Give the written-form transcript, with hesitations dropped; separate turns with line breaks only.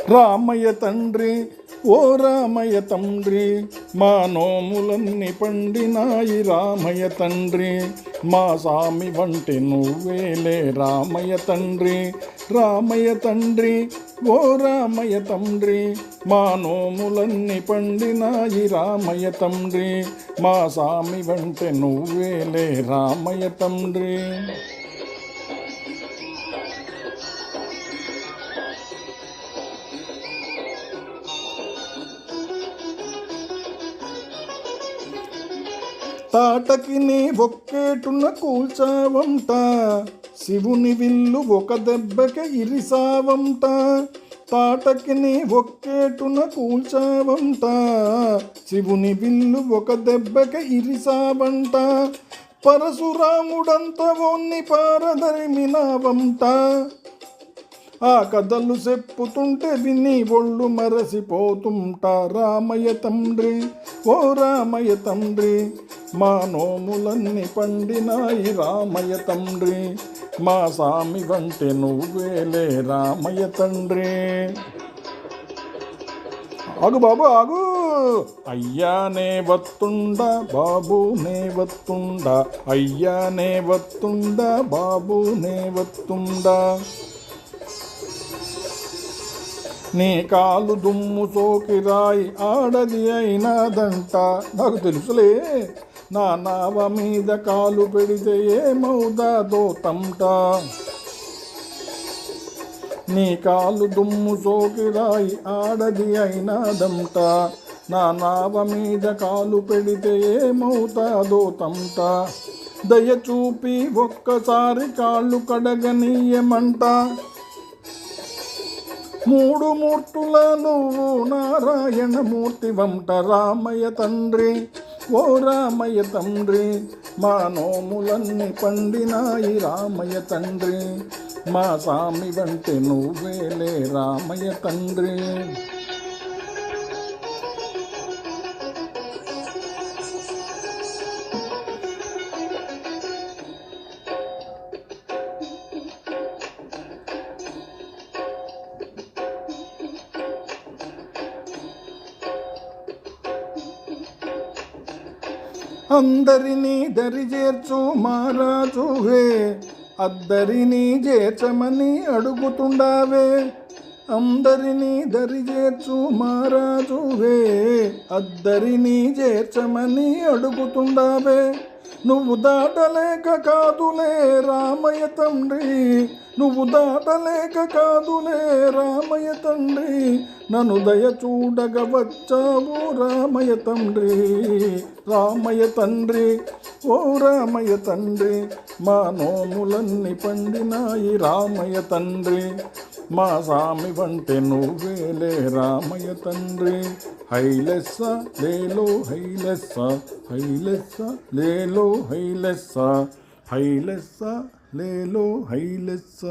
రామయ్య తండ్రి ఓ రామయ్య తండ్రి మా నోములన్నీ పండినాయి రామయ్య తండ్రి మా సామి వంటి నువ్వేలే రామయ్య తండ్రి రామయ్య తండ్రి ఓ రామయ్య తండ్రి మా నోములన్నీ పండినాయి రామయ్య తండ్రి మా సామి వంటి నువ్వేలే రామయ్య తండ్రి. తాటకి నీ ఒక్కేటున కూల్చావంట శివుని విల్లు ఒక దెబ్బకి ఇరిసావంట తాటకి నీ ఒక్కేటున కూల్చావంట శివుని విల్లు ఒక దెబ్బకి ఇరిసావంట పరశురాముడంత ఓన్ని పారదరిమినావంట ఆ కథలు చెప్పుతుంటే విని ఒళ్ళు మరసిపోతుంటా రామయ్య తండ్రి ఓ రామయ్య తండ్రి మా నోములన్నీ పండినాయి రామయ్య తండ్రి మా సామి వంటి నువ్వేలే రామయ్య తండ్రి. ఆగు బాబు ఆగు, అయ్యానే వత్తుండా బాబునే వత్తుండా అయ్యానే వత్తుండా బాబునే వత్తుండా నీ కాలు దుమ్ము సోకిరాయి ఆడది అయినాదంట నాకు తెలుసులే నా నావ మీద కాలు పెడితే ఏమవుదాదో తంట నీ కాలు దుమ్ము సోకిరాయి ఆడది అయినాదంట నా నావ మీద కాలు పెడితే ఏమవుతాదో తంట దయ చూపి ఒక్కసారి కాళ్ళు కడగనీయమంట మూడు మూర్తుల నువ్వు నారాయణ మూర్తి వంట రామయ్య తండ్రి ఓ రామయ్య తండ్రి మా నోములన్నీ పండినాయి రామయ్య తండ్రి మా సామి వంటి నువ్వేలే రామయ్య తండ్రి. అందరినీ దరి చేర్చు మహారాజువే అద్దరినీ చేర్చమని అడుగుతుండావే అందరినీ దరి చేర్చు మహారాజువే అద్దరినీ చేర్చమని అడుగుతుండావే నువ్వు దాటలేక కాదులే రామయ్య తండ్రి నువ్వు దాటలేక కాదులే రామయ్య తండ్రి నన్ను దయ చూడగ వచ్చావు రామయ్య తండ్రి రామయ్య తండ్రి ఓ రామయ్య తండ్రి మా నోములన్నీ పండినాయి రామయ్య తండ్రి మా సామి వంటి నువ్వేలే రామయ్య తండ్రి హైలెస్స లేలో హైలెస్స హైలెస్స లేలో హైలెస్స హైలెస్స లేలో హైలెస్స.